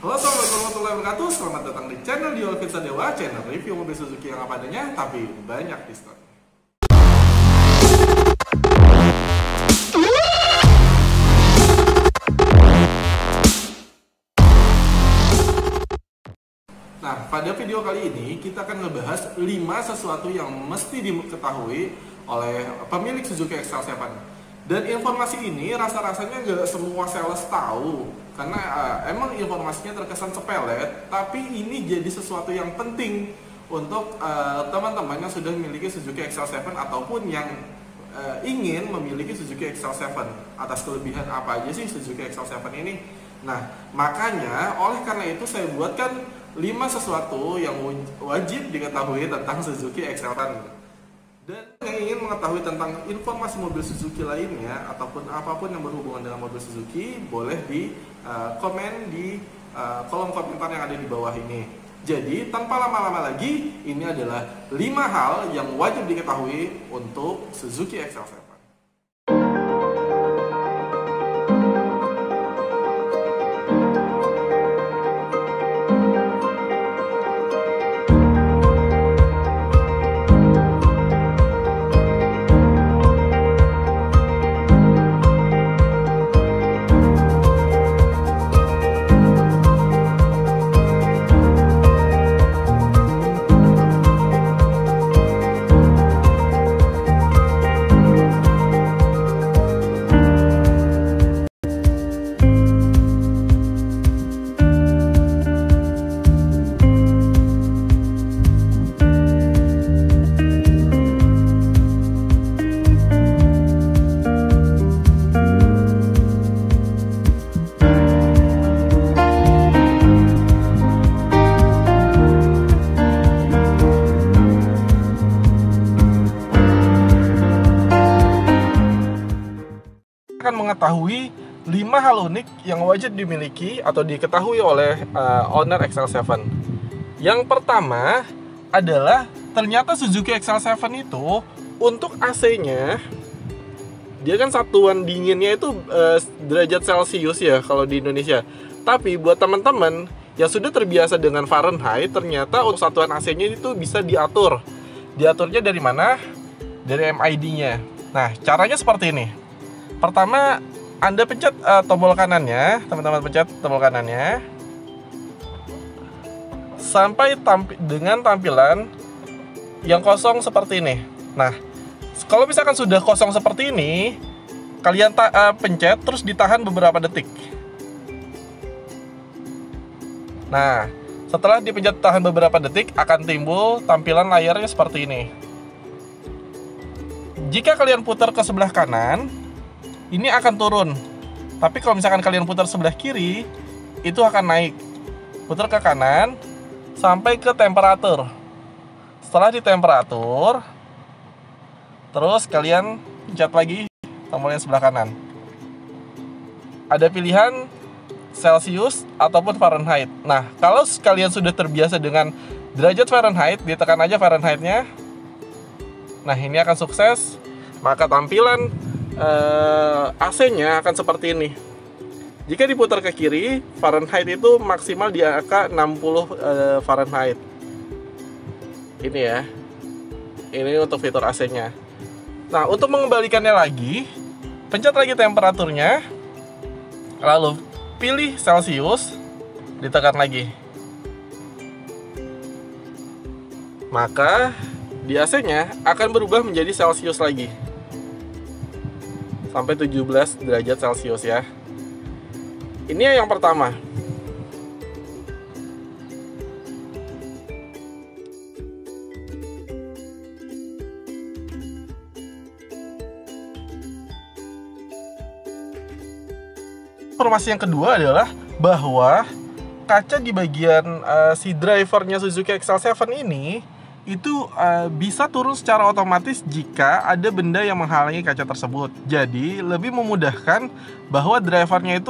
Halo, assalamualaikum warahmatullahi wabarakatuh. Selamat datang di channel Dio Alvin Sadewa, channel review mobil Suzuki yang apa adanya, tapi banyak diskon. Nah, pada video kali ini kita akan ngebahas 5 sesuatu yang mesti diketahui oleh pemilik Suzuki XL7. Dan informasi ini rasa-rasanya nggak semua sales tahu, karena emang informasinya terkesan sepele, tapi ini jadi sesuatu yang penting untuk teman-teman yang sudah memiliki Suzuki XL7 ataupun yang ingin memiliki Suzuki XL7. Atas kelebihan apa aja sih Suzuki XL7 ini? Nah, makanya oleh karena itu saya buatkan 5 sesuatu yang wajib diketahui tentang Suzuki XL7. Dan yang ingin mengetahui tentang informasi mobil Suzuki lainnya ataupun apapun yang berhubungan dengan mobil Suzuki, boleh di komen di kolom komentar yang ada di bawah ini. Jadi tanpa lama-lama lagi, ini adalah 5 hal yang wajib diketahui untuk Suzuki XL7. Akan mengetahui 5 hal unik yang wajib dimiliki atau diketahui oleh owner XL7. Yang pertama adalah ternyata Suzuki XL7 itu untuk AC-nya, dia kan satuan dinginnya itu derajat Celcius ya kalau di Indonesia. Tapi buat teman-teman yang sudah terbiasa dengan Fahrenheit, ternyata untuk satuan AC-nya itu bisa diatur. Diaturnya dari mana? Dari MID-nya. Nah, caranya seperti ini. Pertama, Anda pencet tombol kanannya, teman-teman pencet tombol kanannya sampai dengan tampilan yang kosong seperti ini. Nah, kalau misalkan sudah kosong seperti ini, kalian pencet terus ditahan beberapa detik. Nah, setelah dipencet tahan beberapa detik, akan timbul tampilan layarnya seperti ini. Jika kalian putar ke sebelah kanan, ini akan turun. Tapi kalau misalkan kalian putar sebelah kiri, itu akan naik. Putar ke kanan sampai ke temperatur. Setelah di temperatur, terus kalian pencet lagi tombol yang sebelah kanan. Ada pilihan Celcius ataupun Fahrenheit. Nah, kalau kalian sudah terbiasa dengan derajat Fahrenheit, ditekan aja Fahrenheit-nya. Nah, ini akan sukses. Maka tampilan AC-nya akan seperti ini. Jika diputar ke kiri, Fahrenheit itu maksimal di angka 60 Fahrenheit. Ini ya. Ini untuk fitur AC-nya. Nah, untuk mengembalikannya lagi, pencet lagi temperaturnya, lalu pilih Celcius, ditekan lagi. Maka di AC-nya akan berubah menjadi Celcius lagi. Sampai 17 derajat Celcius ya. Ini yang pertama. Informasi yang kedua adalah bahwa kaca di bagian si drivernya Suzuki XL7 ini itu bisa turun secara otomatis jika ada benda yang menghalangi kaca tersebut. Jadi lebih memudahkan bahwa drivernya itu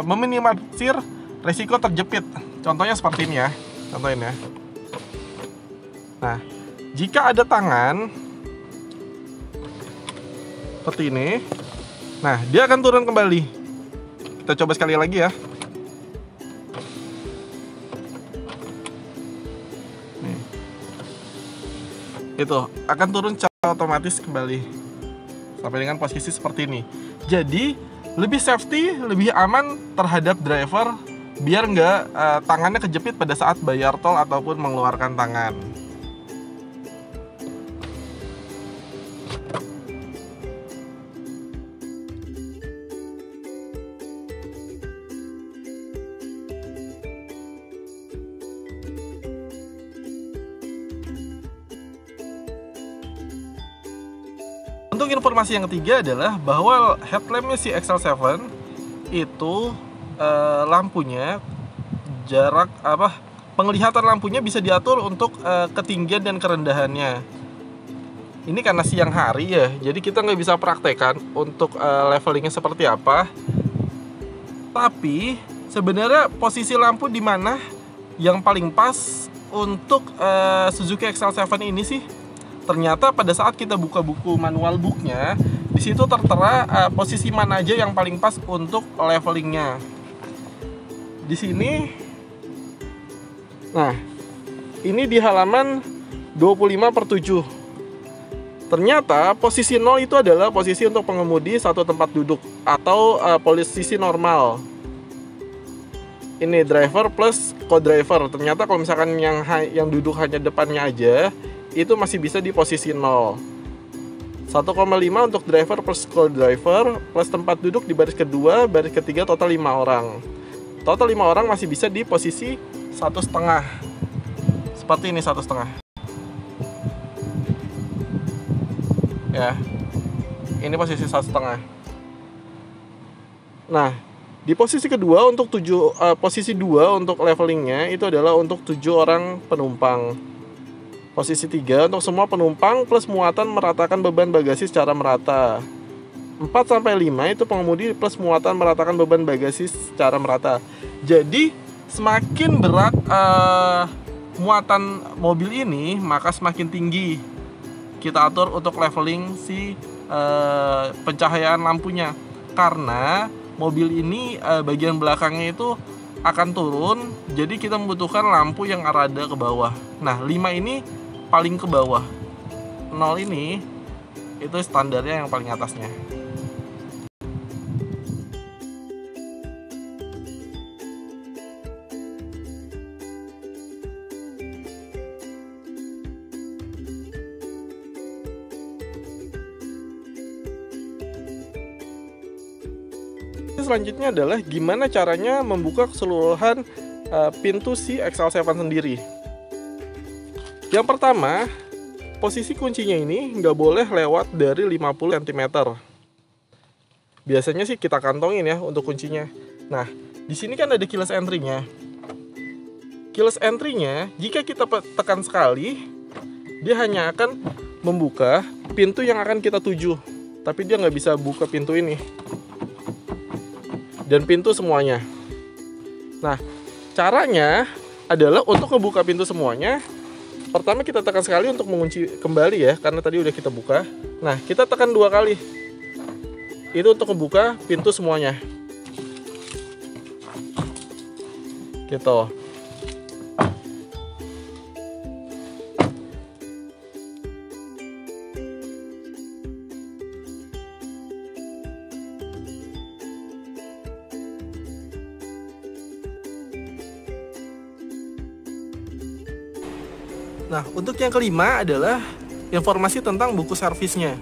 meminimalisir risiko terjepit. Contohnya seperti ini ya. Contohnya. Nah, jika ada tangan seperti ini, nah dia akan turun kembali. Kita coba sekali lagi ya. itu akan turun secara otomatis kembali sampai dengan posisi seperti ini. Jadi lebih safety, lebih aman terhadap driver biar nggak tangannya kejepit pada saat bayar tol ataupun mengeluarkan tangan. Untuk informasi yang ketiga adalah bahwa headlampnya si XL7 itu lampunya jarak penglihatan lampunya bisa diatur untuk ketinggian dan kerendahannya. Ini karena siang hari ya, jadi kita nggak bisa praktekkan untuk levelingnya seperti apa. Tapi sebenarnya posisi lampu di mana yang paling pas untuk Suzuki XL7 ini sih? Ternyata pada saat kita buka buku manual booknya, di situ tertera posisi mana aja yang paling pas untuk levelingnya. Di sini, nah ini di halaman 25/7. Ternyata posisi 0 itu adalah posisi untuk pengemudi satu tempat duduk atau posisi normal. Ini driver plus co-driver. Ternyata kalau misalkan yang duduk hanya depannya aja, itu masih bisa di posisi 0. 1,5 untuk driver plus co-driver plus tempat duduk di baris kedua, baris ketiga total 5 orang. Total 5 orang masih bisa di posisi 1,5. Seperti ini 1,5. Ya. Ini posisi 1,5. Nah, di posisi kedua untuk posisi 2 untuk levelingnya itu adalah untuk 7 orang penumpang. Posisi 3 untuk semua penumpang plus muatan meratakan beban bagasi secara merata. 4-5 itu pengemudi plus muatan meratakan beban bagasi secara merata. Jadi semakin berat muatan mobil ini, maka semakin tinggi kita atur untuk leveling si pencahayaan lampunya. Karena mobil ini bagian belakangnya itu akan turun, jadi kita membutuhkan lampu yang rada ke bawah. Nah 5 ini paling ke bawah, 0 ini itu standarnya yang paling atasnya. Selanjutnya adalah gimana caranya membuka keseluruhan pintu si XL7 sendiri. Yang pertama, posisi kuncinya ini nggak boleh lewat dari 50 cm. Biasanya sih kita kantongin ya untuk kuncinya. Nah, di sini kan ada keyless entry-nya. Keyless entry-nya, jika kita tekan sekali, dia hanya akan membuka pintu yang akan kita tuju. Tapi dia nggak bisa buka pintu ini. Dan pintu semuanya. Nah, caranya adalah untuk membuka pintu semuanya. Pertama kita tekan sekali untuk mengunci kembali ya, karena tadi udah kita buka. Nah, kita tekan 2 kali. Itu untuk membuka pintu semuanya. Gitu. Nah, untuk yang kelima adalah informasi tentang buku servisnya.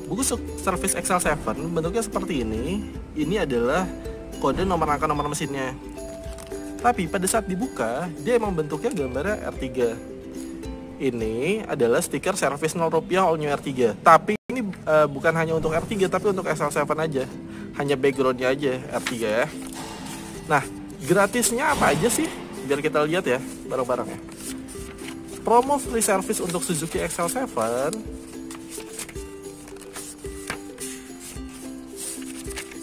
Buku servis XL7 bentuknya seperti ini. Ini adalah kode nomor rangka nomor mesinnya. Tapi pada saat dibuka, dia emang bentuknya gambarnya R3. Ini adalah stiker servis 0 rupiah all new R3. Tapi ini bukan hanya untuk R3, tapi untuk XL7 aja. Hanya backgroundnya aja R3 ya. Nah, gratisnya apa aja sih? Biar kita lihat ya bareng-bareng ya. Promo free service untuk Suzuki XL7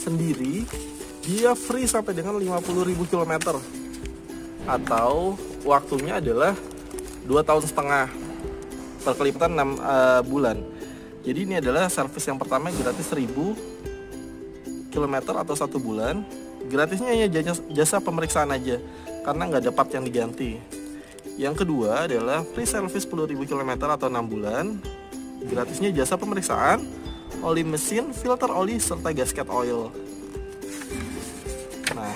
sendiri dia free sampai dengan 50.000 km atau waktunya adalah 2,5 tahun perkelipatan 6 bulan. Jadi ini adalah servis yang pertama gratis 1.000 km atau 1 bulan. Gratisnya hanya jasa pemeriksaan aja karena nggak ada part yang diganti. Yang kedua adalah free service 10.000 km atau 6 bulan. Gratisnya jasa pemeriksaan, oli mesin, filter oli, serta gasket oil. Nah,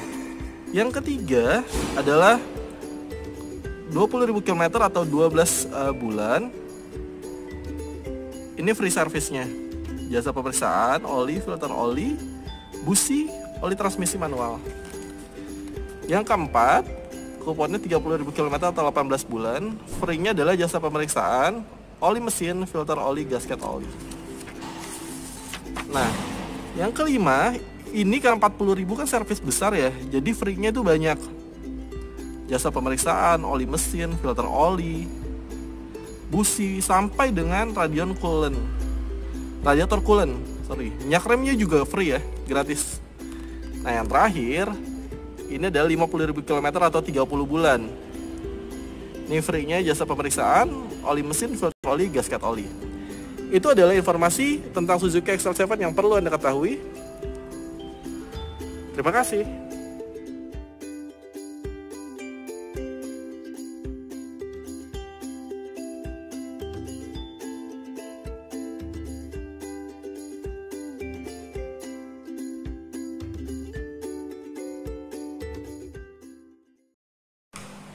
yang ketiga adalah 20.000 km atau 12 bulan. Ini free service-nya. Jasa pemeriksaan, oli, filter oli, busi, oli transmisi manual. Yang keempat, kuponnya 30.000 km atau 18 bulan. Free-nya adalah jasa pemeriksaan, oli mesin, filter oli, gasket oli. Nah, yang kelima, ini kan 40.000 kan servis besar ya. Jadi free-nya itu banyak. Jasa pemeriksaan, oli mesin, filter oli, busi, sampai dengan radiator coolant. Minyak remnya juga free ya, gratis. Nah, yang terakhir ini adalah 50.000 km atau 30 bulan. Ini free-nya jasa pemeriksaan, oli mesin, filter oli, gasket oli. Itu adalah informasi tentang Suzuki XL7 yang perlu Anda ketahui. Terima kasih.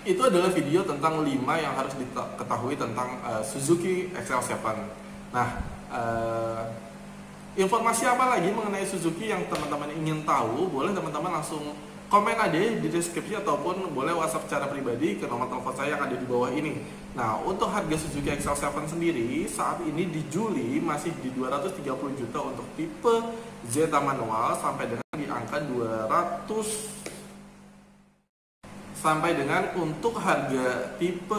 Itu adalah video tentang 5 yang harus diketahui tentang Suzuki XL7. Nah, informasi apa lagi mengenai Suzuki yang teman-teman ingin tahu, boleh teman-teman langsung komen aja di deskripsi ataupun boleh WhatsApp secara pribadi ke nomor telepon saya yang ada di bawah ini. Nah, untuk harga Suzuki XL7 sendiri saat ini di Juli masih di 230 juta untuk tipe Zeta manual sampai dengan di angka 200 sampai dengan untuk harga tipe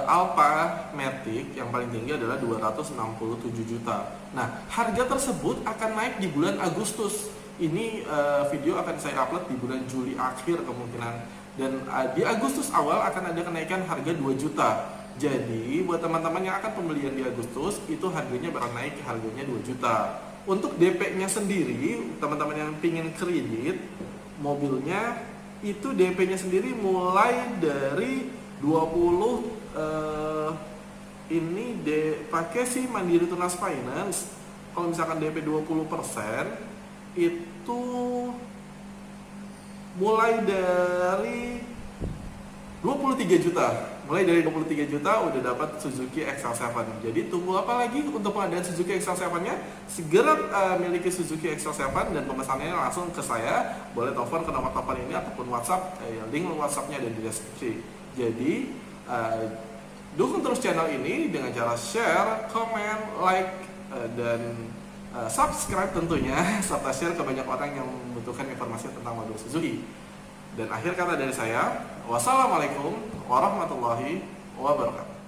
Alfa Matic yang paling tinggi adalah 267 juta. Nah, harga tersebut akan naik di bulan Agustus. Ini video akan saya upload di bulan Juli akhir kemungkinan. Dan di Agustus awal akan ada kenaikan harga 2 juta. Jadi, buat teman-teman yang akan pembelian di Agustus, itu harganya bakal naik harganya 2 juta. Untuk DP-nya sendiri, teman-teman yang pingin kredit mobilnya, itu DP-nya sendiri mulai dari 20 ini pakai si Mandiri Tunas Finance. Kalau misalkan DP 20% itu mulai dari 23 juta. Mulai dari 23 juta udah dapat Suzuki XL7. Jadi tunggu apa lagi untuk pengadaan Suzuki XL7-nya? Segera miliki Suzuki XL7 dan pemesanannya langsung ke saya. Boleh telepon ke nomor telepon ini ataupun WhatsApp. Link WhatsApp-nya ada di deskripsi. Jadi dukung terus channel ini dengan cara share, komen, like, dan subscribe tentunya, serta share ke banyak orang yang membutuhkan informasi tentang mobil Suzuki. Dan akhir kata dari saya, wassalamualaikum warahmatullahi wabarakatuh.